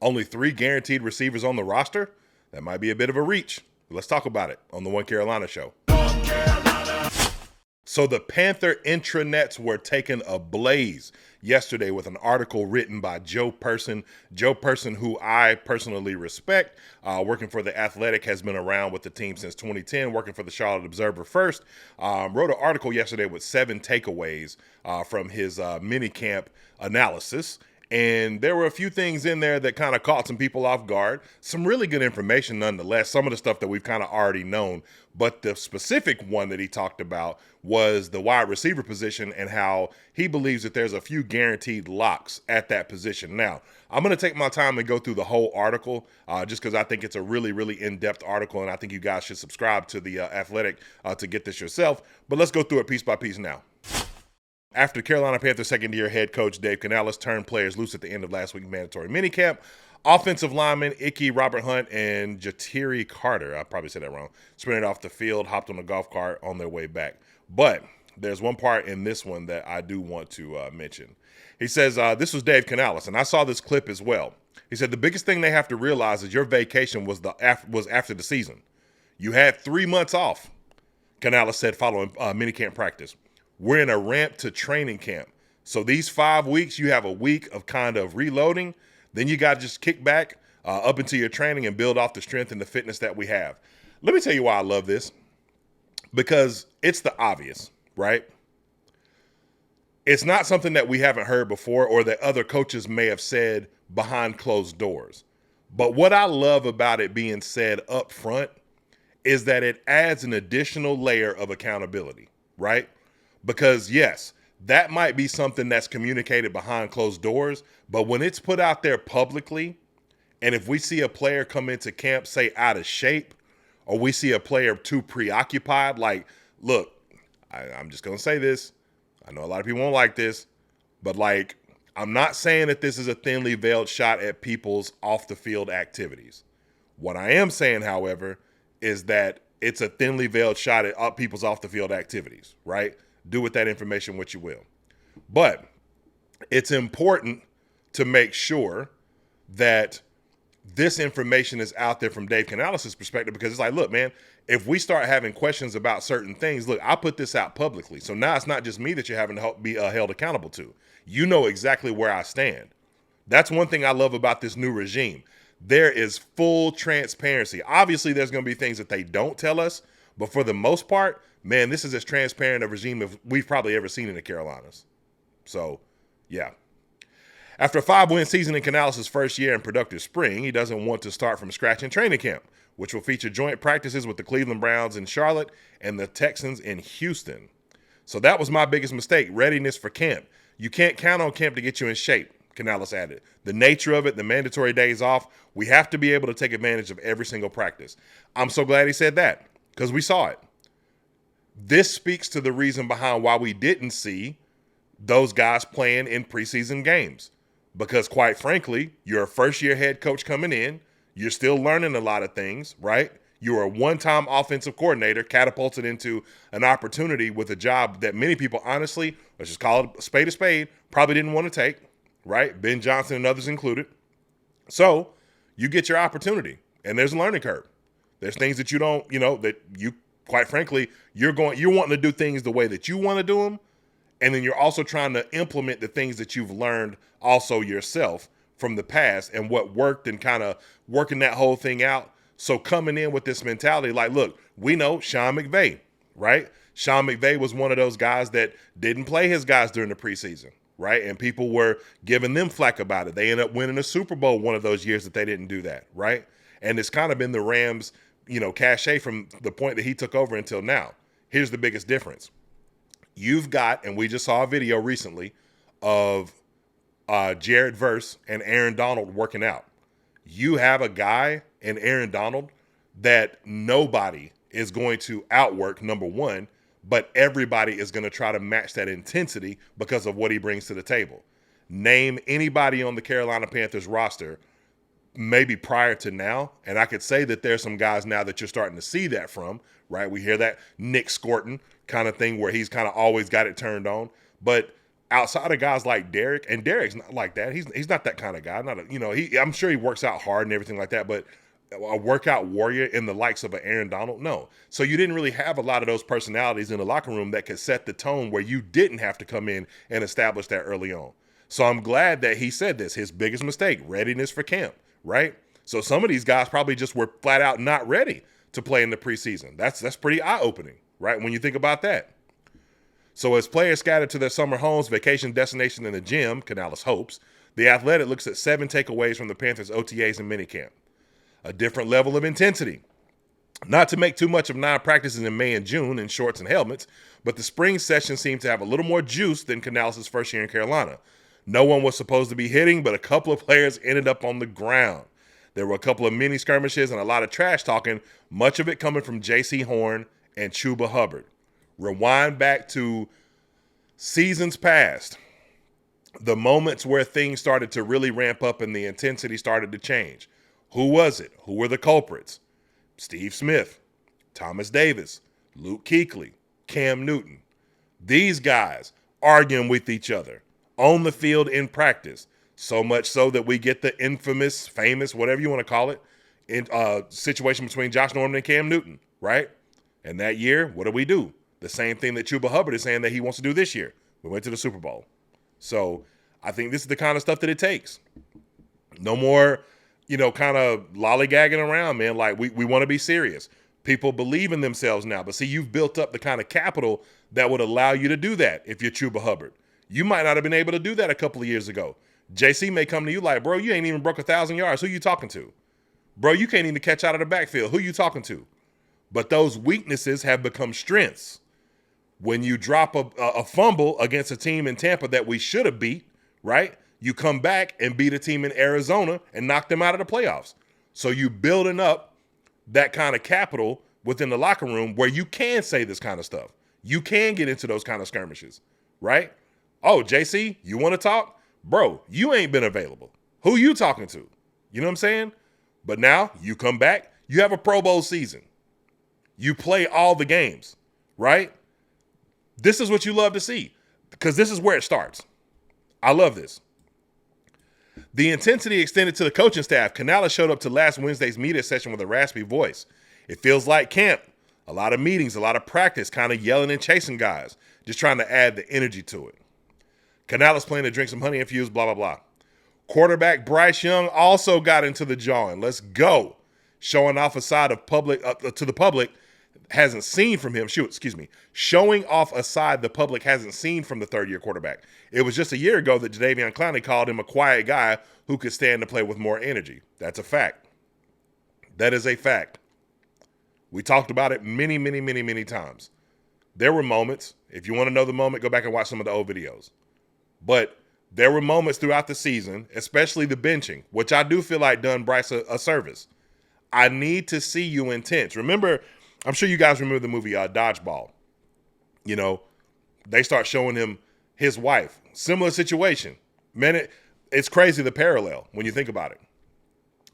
Only 3 guaranteed receivers on the roster? That might be a bit of a reach. Let's talk about it on the One Carolina show. So the Panther intranets were taken ablaze yesterday with an article written by Joe Person, who I personally respect, working for The Athletic, has been around with the team since 2010, working for the Charlotte Observer first. Wrote an article yesterday with 7 takeaways from his minicamp analysis. And there were a few things in there that kind of caught some people off guard. Some really good information nonetheless, some of the stuff that we've kind of already known. But the specific one that he talked about was the wide receiver position and how he believes that there's a few guaranteed locks at that position. Now, I'm going to take my time and go through the whole article just because I think it's a really, really in-depth article, and I think you guys should subscribe to The Athletic to get this yourself. But let's go through it piece by piece now. After Carolina Panthers second-year head coach Dave Canales turned players loose at the end of last week's mandatory minicamp, offensive linemen Ickey, Robert Hunt, and Jatiri Carter, I probably said that wrong, sprinted off the field, hopped on a golf cart on their way back. But there's one part in this one that I do want to mention. He says, this was Dave Canales, and I saw this clip as well. He said, the biggest thing they have to realize is your vacation was after the season. You had 3 months off, Canales said following minicamp practice. We're in a ramp to training camp. So these 5 weeks, you have a week of kind of reloading. Then you got to just kick back up into your training and build off the strength and the fitness that we have. Let me tell you why I love this. Because it's the obvious, right? It's not something that we haven't heard before or that other coaches may have said behind closed doors. But what I love about it being said up front is that it adds an additional layer of accountability, right? Because yes, that might be something that's communicated behind closed doors, but when it's put out there publicly, and if we see a player come into camp, say out of shape, or we see a player too preoccupied, like, look, I'm just going to say this. I know a lot of people won't like this, but like, I'm not saying that this is a thinly veiled shot at people's off the field activities. What I am saying, however, is that it's a thinly veiled shot at people's off the field activities, right? Do with that information what you will. But it's important to make sure that this information is out there from Dave Canales' perspective, because it's like, look, man, if we start having questions about certain things, look, I put this out publicly. So now it's not just me that you're having to be held accountable to. You know exactly where I stand. That's one thing I love about this new regime. There is full transparency. Obviously, there's going to be things that they don't tell us, but for the most part, man, this is as transparent a regime as we've probably ever seen in the Carolinas. So, yeah. After a 5-win season in Canales' first year and productive spring, he doesn't want to start from scratch in training camp, which will feature joint practices with the Cleveland Browns in Charlotte and the Texans in Houston. So that was my biggest mistake, readiness for camp. You can't count on camp to get you in shape, Canales added. The nature of it, the mandatory days off, we have to be able to take advantage of every single practice. I'm so glad he said that, because we saw it. This speaks to the reason behind why we didn't see those guys playing in preseason games. Because quite frankly, you're a first-year head coach coming in. You're still learning a lot of things, right? You're a one-time offensive coordinator catapulted into an opportunity with a job that many people, honestly, let's just call it a spade, probably didn't want to take, right? Ben Johnson and others included. So you get your opportunity, and there's a learning curve. There's things that you don't, that you, quite frankly, you're wanting to do things the way that you want to do them. And then you're also trying to implement the things that you've learned also yourself from the past and what worked and kind of working that whole thing out. So coming in with this mentality, like, look, we know Sean McVay, right? Sean McVay was one of those guys that didn't play his guys during the preseason, right? And people were giving them flack about it. They ended up winning a Super Bowl one of those years that they didn't do that, right? And it's kind of been the Rams, cachet from the point that he took over until now. Here's the biggest difference. You've got, and we just saw a video recently of Jared Verse and Aaron Donald working out. You have a guy in Aaron Donald that nobody is going to outwork, number one, but everybody is going to try to match that intensity because of what he brings to the table. Name anybody on the Carolina Panthers roster maybe prior to now, and I could say that there's some guys now that you're starting to see that from, right? We hear that Nick Scorton kind of thing where he's kind of always got it turned on. But outside of guys like Derek, and Derek's not like that. He's not that kind of guy. Not a, I'm sure he works out hard and everything like that, but a workout warrior in the likes of an Aaron Donald, no. So you didn't really have a lot of those personalities in the locker room that could set the tone where you didn't have to come in and establish that early on. So I'm glad that he said this. His biggest mistake, readiness for camp, right? So some of these guys probably just were flat out not ready to play in the preseason. That's pretty eye-opening, right, when you think about that. So as players scattered to their summer homes, vacation destination, and the gym, Canales hopes, the Athletic looks at 7 takeaways from the Panthers' OTAs and minicamp. A different level of intensity. Not to make too much of non-practices in May and June in shorts and helmets, but the spring session seemed to have a little more juice than Canales' first year in Carolina. No one was supposed to be hitting, but a couple of players ended up on the ground. There were a couple of mini skirmishes and a lot of trash talking, much of it coming from J.C. Horn and Chuba Hubbard. Rewind back to seasons past, the moments where things started to really ramp up and the intensity started to change. Who was it? Who were the culprits? Steve Smith, Thomas Davis, Luke Kuechly, Cam Newton. These guys arguing with each other on the field in practice, so much so that we get the infamous, famous, whatever you want to call it, situation between Josh Norman and Cam Newton, right? And that year, what do? The same thing that Chuba Hubbard is saying that he wants to do this year. We went to the Super Bowl. So I think this is the kind of stuff that it takes. No more kind of lollygagging around, man. Like, we want to be serious. People believe in themselves now. But see, you've built up the kind of capital that would allow you to do that if you're Chuba Hubbard. You might not have been able to do that a couple of years ago. JC may come to you like, bro, you ain't even broke 1,000 yards. Who you talking to? Bro, you can't even catch out of the backfield. Who you talking to? But those weaknesses have become strengths. When you drop a fumble against a team in Tampa that we should have beat, right? You come back and beat a team in Arizona and knock them out of the playoffs. So you building up that kind of capital within the locker room where you can say this kind of stuff. You can get into those kind of skirmishes, right? Oh, JC, you want to talk? Bro, you ain't been available. Who you talking to? You know what I'm saying? But now you come back, you have a Pro Bowl season. You play all the games, right? This is what you love to see because this is where it starts. I love this. The intensity extended to the coaching staff. Canales showed up to last Wednesday's media session with a raspy voice. It feels like camp. A lot of meetings, a lot of practice, kind of yelling and chasing guys, just trying to add the energy to it. Canales planning to drink some honey infused, blah, blah, blah. Quarterback Bryce Young also got into the jawing. Let's go. Showing off a side of public to the public hasn't seen from him. Showing off a side the public hasn't seen from the third-year quarterback. It was just a year ago that Jadeveon Clowney called him a quiet guy who could stand to play with more energy. That's a fact. That is a fact. We talked about it many, many, many, many times. There were moments. If you want to know the moment, go back and watch some of the old videos. But there were moments throughout the season, especially the benching, which I do feel like done Bryce a service. I need to see you intense. Remember, I'm sure you guys remember the movie Dodgeball. They start showing him his wife. Similar situation. Man, it's crazy the parallel when you think about it.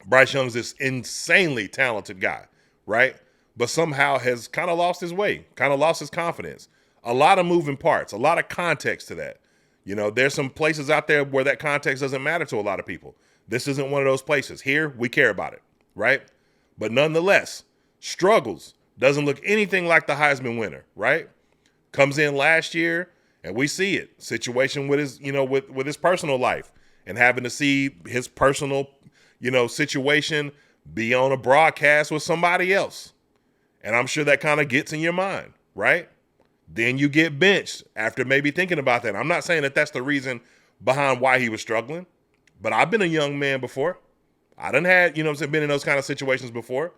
Bryce Young's this insanely talented guy, right? But somehow has kind of lost his way, kind of lost his confidence. A lot of moving parts, a lot of context to that. There's some places out there where that context doesn't matter to a lot of people. This isn't one of those places. Here, we care about it, right? But nonetheless, struggles. Doesn't look anything like the Heisman winner, right? Comes in last year, and we see it. Situation with his, with his personal life and having to see his personal, situation be on a broadcast with somebody else. And I'm sure that kind of gets in your mind, right? Then you get benched after maybe thinking about that. I'm not saying that that's the reason behind why he was struggling, but I've been a young man before. I done had, been in those kind of situations before.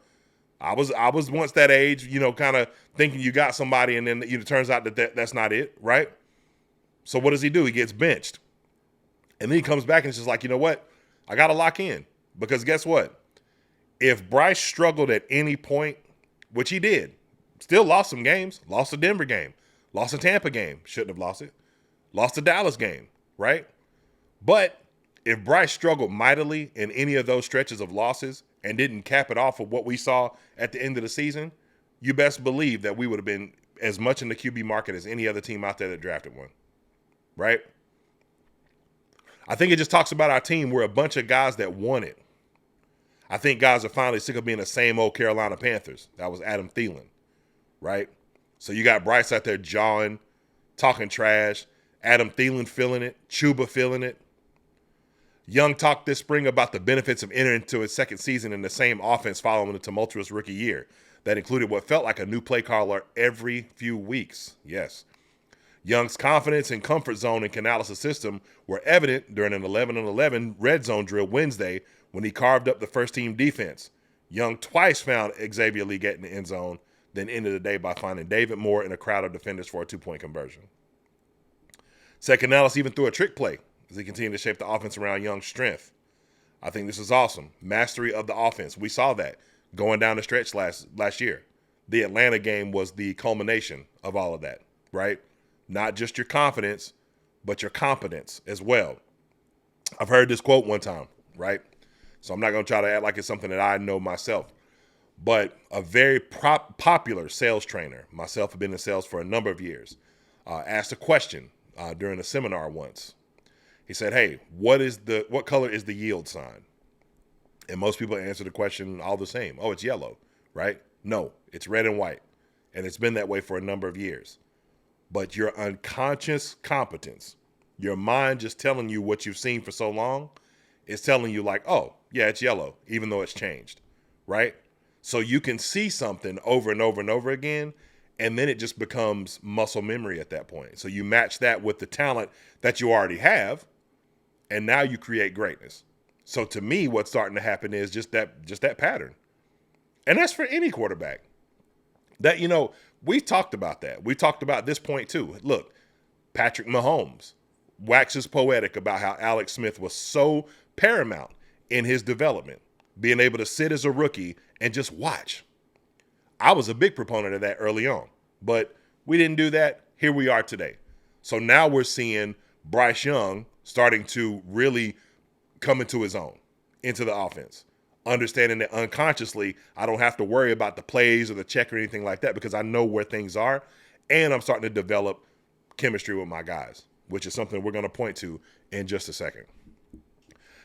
I was once that age, kind of thinking you got somebody, and then it turns out that's not it, right? So what does he do? He gets benched. And then he comes back and it's just like, you know what? I got to lock in. Because guess what? If Bryce struggled at any point, which he did, still lost some games, lost a Denver game, lost a Tampa game, shouldn't have lost it, lost a Dallas game, right? But if Bryce struggled mightily in any of those stretches of losses and didn't cap it off of what we saw at the end of the season, you best believe that we would have been as much in the QB market as any other team out there that drafted one, right? I think it just talks about our team. We're a bunch of guys that want it. I think guys are finally sick of being the same old Carolina Panthers. That was Adam Thielen, right? So you got Bryce out there jawing, talking trash. Adam Thielen feeling it. Chuba feeling it. Young talked this spring about the benefits of entering into his second season in the same offense following a tumultuous rookie year that included what felt like a new play caller every few weeks. Yes. Young's confidence and comfort zone in Canales' system were evident during an 11-on-11 red zone drill Wednesday when he carved up the first-team defense. Young twice found Xavier Legette in the end zone, then ended the day by finding David Moore in a crowd of defenders for a two-point conversion. Said Canales even threw a trick play as he continued to shape the offense around Young's strength. I think this is awesome. Mastery of the offense. We saw that going down the stretch last year. The Atlanta game was the culmination of all of that, right? Not just your confidence, but your competence as well. I've heard this quote one time, right? So I'm not going to try to act like it's something that I know myself. But a very popular sales trainer, myself have been in sales for a number of years, asked a question during a seminar once. He said, hey, what color is the yield sign? And most people answer the question all the same. Oh, it's yellow, right? No, it's red and white. And it's been that way for a number of years. But your unconscious competence, your mind just telling you what you've seen for so long, is telling you like, oh, yeah, it's yellow, even though it's changed, right? So you can see something over and over and over again, and then it just becomes muscle memory at that point. So you match that with the talent that you already have, and now you create greatness. So to me, what's starting to happen is just that pattern. And that's for any quarterback. That, we talked about that. We talked about this point too. Look, Patrick Mahomes waxes poetic about how Alex Smith was so paramount in his development, being able to sit as a rookie and just watch. I was a big proponent of that early on, but we didn't do that. Here we are today. So now we're seeing Bryce Young starting to really come into his own, into the offense. Understanding that unconsciously, I don't have to worry about the plays or the check or anything like that because I know where things are, and I'm starting to develop chemistry with my guys, which is something we're going to point to in just a second.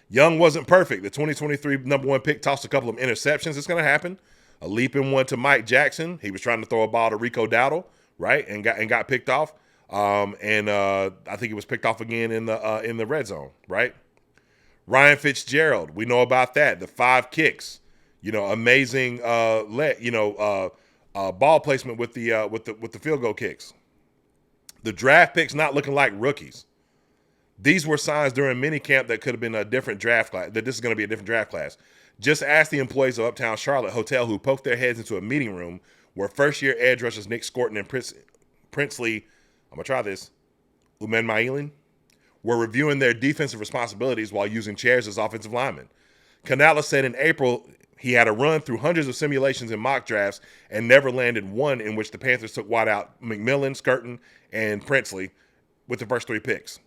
Young wasn't perfect. The 2023 number one pick tossed a couple of interceptions. It's going to happen. A leaping one to Mike Jackson. He was trying to throw a ball to Rico Dowdle, right, and got picked off. I think he was picked off again in the red zone, right? Ryan Fitzgerald, we know about that. The 5 kicks, amazing ball placement with the field goal kicks. The draft picks not looking like rookies. These were signs during minicamp that could have been a different draft class, that this is going to be a different draft class. Just ask the employees of Uptown Charlotte Hotel who poked their heads into a meeting room where first-year edge rushers Nick Scorton and Princely, I'm going to try this, Umenmailin, were reviewing their defensive responsibilities while using chairs as offensive linemen. Canales said in April he had a run through hundreds of simulations and mock drafts and never landed one in which the Panthers took wideout McMillan, Skurton, and Princely with the first 3 picks.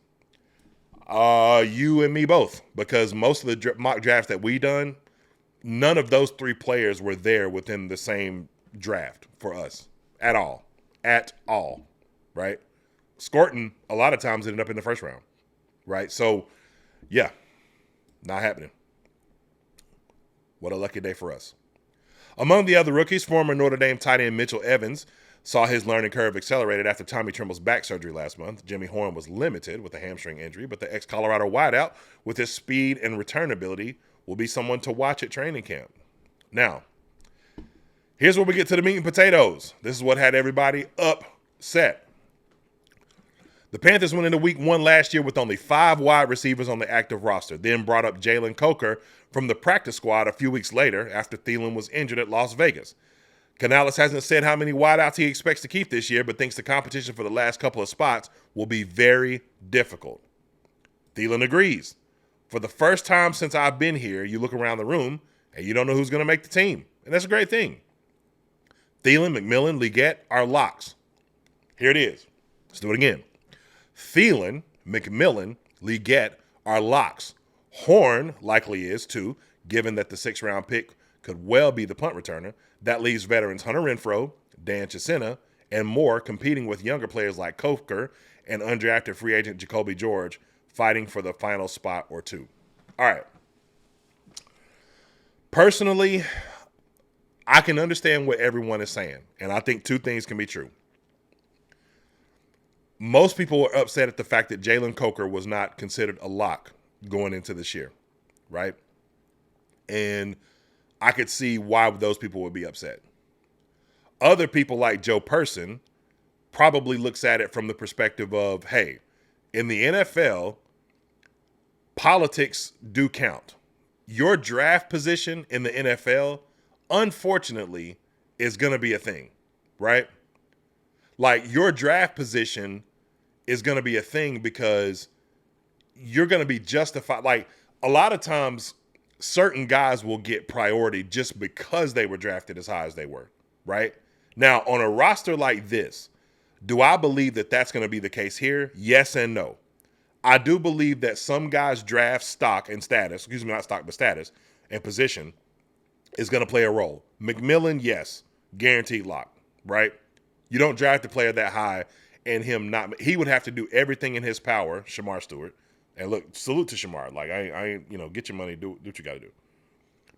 You and me both, because most of the mock drafts that we done, none of those 3 players were there within the same draft for us at all, right? Scorton a lot of times ended up in the first round, right? So, yeah, not happening. What a lucky day for us. Among the other rookies, former Notre Dame tight end Mitchell Evans saw his learning curve accelerated after Tommy Tremble's back surgery last month. Jimmy Horn was limited with a hamstring injury, but the ex-Colorado wideout, with his speed and return ability, will be someone to watch at training camp. Now, here's where we get to the meat and potatoes. This is what had everybody upset. The Panthers went into week 1 last year with only 5 wide receivers on the active roster, then brought up Jalen Coker from the practice squad a few weeks later after Thielen was injured at Las Vegas. Canales hasn't said how many wideouts he expects to keep this year, but thinks the competition for the last couple of spots will be very difficult. Thielen agrees. For the first time since I've been here, you look around the room and you don't know who's going to make the team. And that's a great thing. Thielen, McMillan, Legette are locks. Here it is. Let's do it again. Thielen, McMillan, Legette are locks. Horn likely is too, given that the 6th-round pick could well be the punt returner. That leaves veterans Hunter Renfrow, Dan Chisena, and more competing with younger players like Coker and undrafted free agent Jacoby George fighting for the final spot or two. All right. Personally, I can understand what everyone is saying, and I think two things can be true. Most people were upset at the fact that Jalen Coker was not considered a lock going into this year, right? And I could see why those people would be upset. Other people like Joe Person probably looks at it from the perspective of, hey, in the NFL, politics do count. Your draft position in the NFL, unfortunately, is going to be a thing, right? Like, your draft position is going to be a thing because you're going to be justified. Like, a lot of times, certain guys will get priority just because they were drafted as high as they were, right? Now, on a roster like this, do I believe that that's going to be the case here? Yes and no. I do believe that some guys' draft stock and status, not stock, but status and position is going to play a role. McMillan, yes, guaranteed lock, right? You don't draft a player that high and him not. He would have to do everything in his power, Shamar Stewart. And look, salute to Shamar. Like, I ain't, get your money, do what you got to do.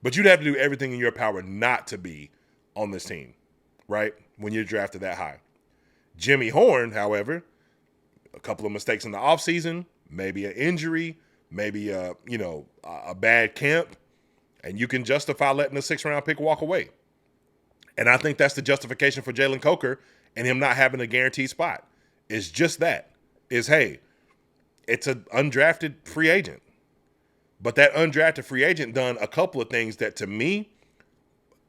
But you'd have to do everything in your power not to be on this team, right? When you're drafted that high. Jimmy Horn, however, a couple of mistakes in the offseason, maybe an injury, maybe a bad camp, and you can justify letting a 6th-round pick walk away. And I think that's the justification for Jalen Coker and him not having a guaranteed spot. It's just that. Hey, it's an undrafted free agent. But that undrafted free agent done a couple of things that, to me,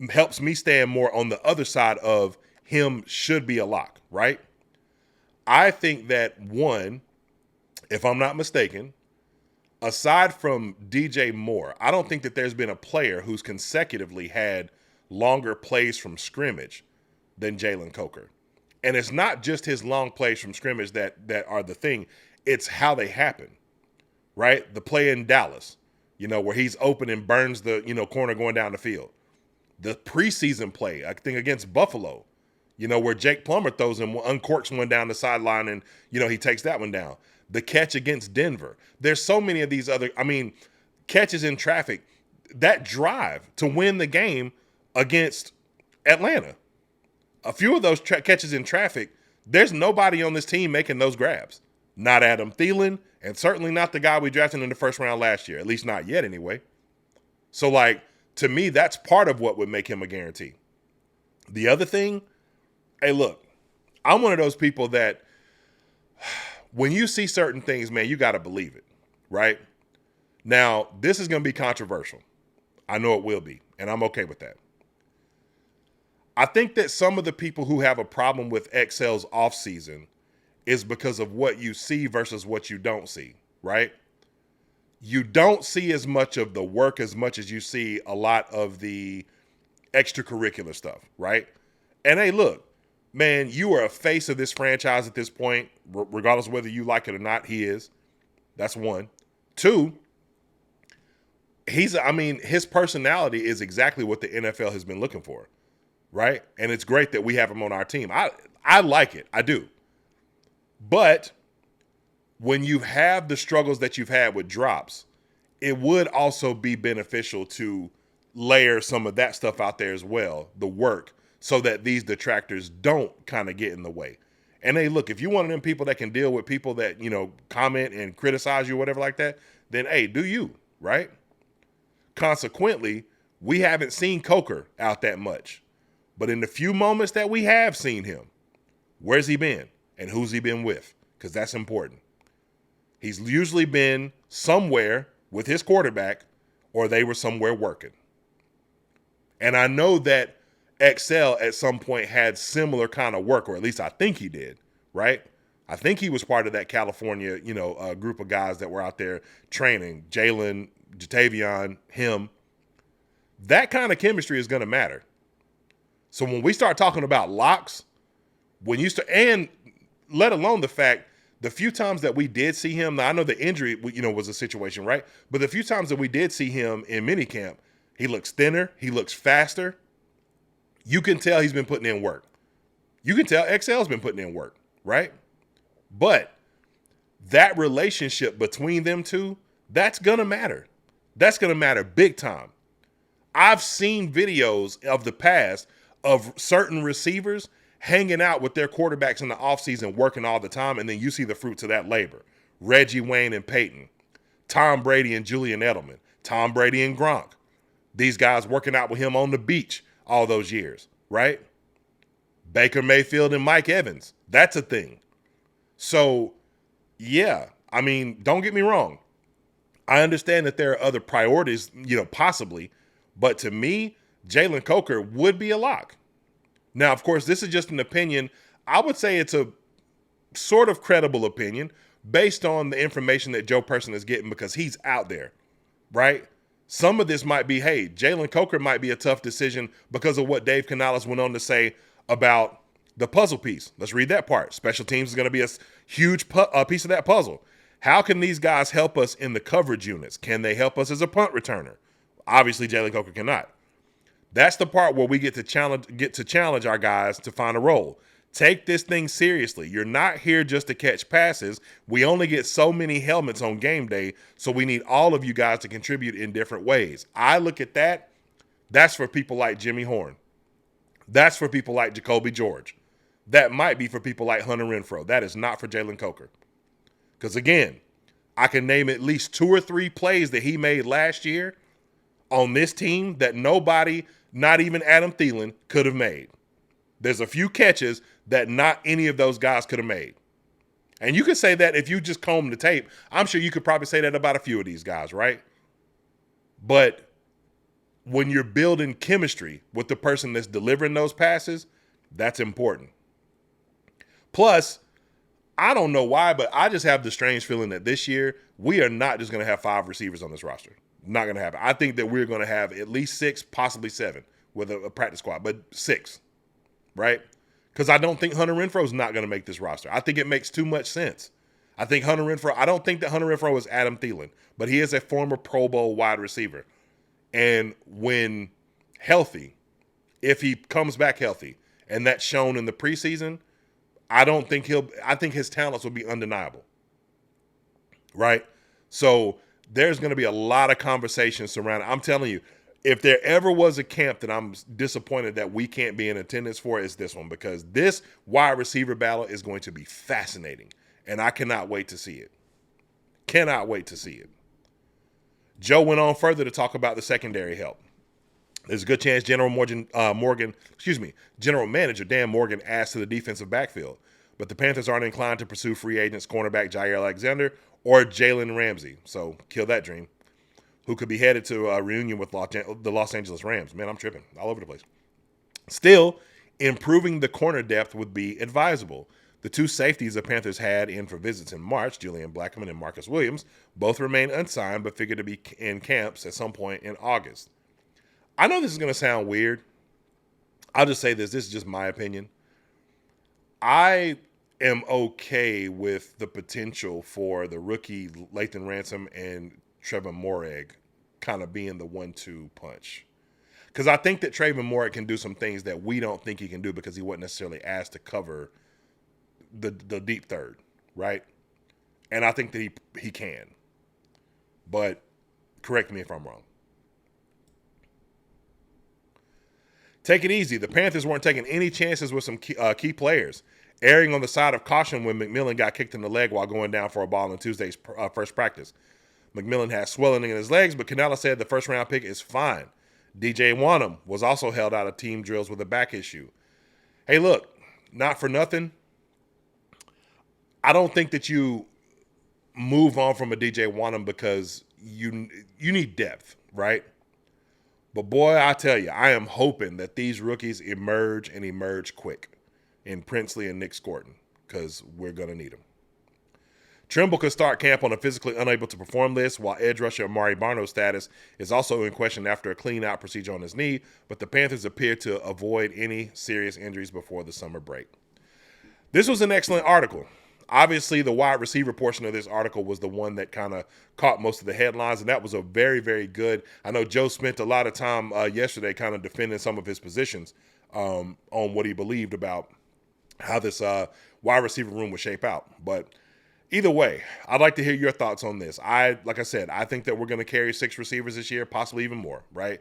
helps me stand more on the other side of him should be a lock, right? I think that, one, if I'm not mistaken, aside from DJ Moore, I don't think that there's been a player who's consecutively had longer plays from scrimmage than Jalen Coker. And it's not just his long plays from scrimmage that are the thing. It's how they happen, right? The play in Dallas, where he's open and burns the, corner going down the field. The preseason play, I think against Buffalo, where Jake Plummer throws him, uncorks one down the sideline and, he takes that one down. The catch against Denver. There's so many of these other, catches in traffic. That drive to win the game against Atlanta. A few of those catches in traffic, there's nobody on this team making those grabs. Not Adam Thielen, and certainly not the guy we drafted in the 1st round last year, at least not yet anyway. So, to me, that's part of what would make him a guarantee. The other thing, hey, look, I'm one of those people that when you see certain things, man, you got to believe it, right? Now, this is going to be controversial. I know it will be, and I'm okay with that. I think that some of the people who have a problem with XL's offseason is because of what you see versus what you don't see, right? You don't see as much of the work as much as you see a lot of the extracurricular stuff, right? And hey, look, man, you are a face of this franchise at this point, regardless of whether you like it or not, he is. That's one. Two, his personality is exactly what the NFL has been looking for, right? And it's great that we have him on our team. I like it. I do. But when you have the struggles that you've had with drops, it would also be beneficial to layer some of that stuff out there as well, the work, so that these detractors don't kind of get in the way. And hey, look, if you're one of them people that can deal with people that, comment and criticize you or whatever like that, then hey, do you, right? Consequently, we haven't seen Coker out that much. But in the few moments that we have seen him, where's he been? And who's he been with? Because that's important. He's usually been somewhere with his quarterback, or they were somewhere working. And I know that XL at some point had similar kind of work, or at least I think he did, right? I think he was part of that California, group of guys that were out there training. Jalen, Jatavion, him. That kind of chemistry is going to matter. So when we start talking about locks, and let alone the fact, the few times that we did see him, now I know the injury, was a situation, right? But the few times that we did see him in minicamp, he looks thinner, he looks faster. You can tell he's been putting in work. You can tell XL's been putting in work, right? But that relationship between them two, that's going to matter. That's going to matter big time. I've seen videos of the past of certain receivers hanging out with their quarterbacks in the offseason, working all the time, and then you see the fruits of that labor. Reggie Wayne and Peyton, Tom Brady and Julian Edelman, Tom Brady and Gronk. These guys working out with him on the beach all those years, right? Baker Mayfield and Mike Evans. That's a thing. So, yeah, I mean, don't get me wrong. I understand that there are other priorities, possibly. But to me, Jalen Coker would be a lock. Now, of course, this is just an opinion. I would say it's a sort of credible opinion based on the information that Joe Person is getting because he's out there, right? Some of this might be, hey, Jalen Coker might be a tough decision because of what Dave Canales went on to say about the puzzle piece. Let's read that part. Special teams is going to be a huge piece of that puzzle. How can these guys help us in the coverage units? Can they help us as a punt returner? Obviously, Jalen Coker cannot. That's the part where we get to challenge our guys to find a role. Take this thing seriously. You're not here just to catch passes. We only get so many helmets on game day, so we need all of you guys to contribute in different ways. I look at that. That's for people like Jimmy Horn. That's for people like Jacoby George. That might be for people like Hunter Renfrow. That is not for Jalen Coker. Because, again, I can name at least 2 or 3 plays that he made last year on this team that nobody, not even Adam Thielen, could have made. There's a few catches that not any of those guys could have made. And you could say that if you just comb the tape. I'm sure you could probably say that about a few of these guys, right? But when you're building chemistry with the person that's delivering those passes, that's important. Plus, I don't know why, but I just have the strange feeling that this year we are not just going to have 5 receivers on this roster. Not going to happen. I think that we're going to have at least 6, possibly 7 with a practice squad, but 6, right? Because I don't think Hunter Renfrow is not going to make this roster. I think it makes too much sense. I don't think that Hunter Renfrow is Adam Thielen, but he is a former Pro Bowl wide receiver. And when healthy, if he comes back healthy, and that's shown in the preseason, I think his talents will be undeniable, right? So there's going to be a lot of conversations surrounding. I'm telling you, if there ever was a camp that I'm disappointed that we can't be in attendance for, it's this one, because this wide receiver battle is going to be fascinating, and I cannot wait to see it. Cannot wait to see it. Joe went on further to talk about the secondary help. There's a good chance General Manager Dan Morgan asked to the defensive backfield, but the Panthers aren't inclined to pursue free agents cornerback Jair Alexander or Jalen Ramsey, so kill that dream, who could be headed to a reunion with the Los Angeles Rams. Man, I'm tripping all over the place. Still, improving the corner depth would be advisable. The 2 safeties the Panthers had in for visits in March, Julian Blackmon and Marcus Williams, both remain unsigned but figure to be in camps at some point in August. I know this is going to sound weird. I'll just say this. This is just my opinion. I am okay with the potential for the rookie Lathan Ransom and Trevor Moreg kind of being the 1-2 punch. Because I think that Trevor Moreg can do some things that we don't think he can do because he wasn't necessarily asked to cover the deep third, right? And I think that he can. But correct me if I'm wrong. Take it easy. The Panthers weren't taking any chances with some key players, erring on the side of caution when McMillan got kicked in the leg while going down for a ball in Tuesday's first practice. McMillan has swelling in his legs, but Canales said the first-round pick is fine. DJ Wanham was also held out of team drills with a back issue. Hey, look, not for nothing. I don't think that you move on from a DJ Wanham because you need depth, right? But boy, I tell you, I am hoping that these rookies emerge quick in Princely and Nick Scorton because we're going to need them. Trimble could start camp on a physically unable to perform list, while edge rusher Amari Barno's status is also in question after a clean-out procedure on his knee, but the Panthers appear to avoid any serious injuries before the summer break. This was an excellent article. Obviously, the wide receiver portion of this article was the one that kind of caught most of the headlines, and that was a very, very good. I know Joe spent a lot of time yesterday kind of defending some of his positions on what he believed about how this wide receiver room would shape out. But Either way, I'd like to hear your thoughts on this. Like I said, I think that we're going to carry 6 receivers this year, possibly even more, right?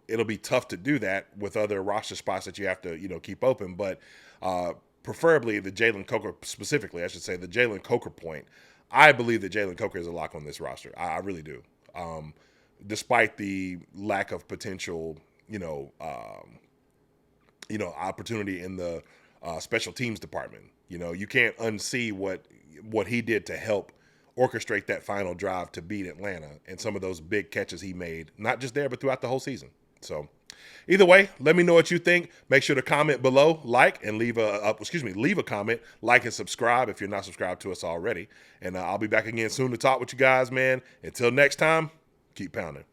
It'll be tough to do that with other roster spots that you have to, keep open, but preferably the Jalen Coker, specifically, I should say, the Jalen Coker point. I believe that Jalen Coker is a lock on this roster. I really do. Despite the lack of potential, opportunity in the special teams department. You can't unsee what he did to help orchestrate that final drive to beat Atlanta and some of those big catches he made, not just there, but throughout the whole season. So either way, let me know what you think. Make sure to comment below, like, and leave a comment, like and subscribe if you're not subscribed to us already. And I'll be back again soon to talk with you guys, man. Until next time, keep pounding.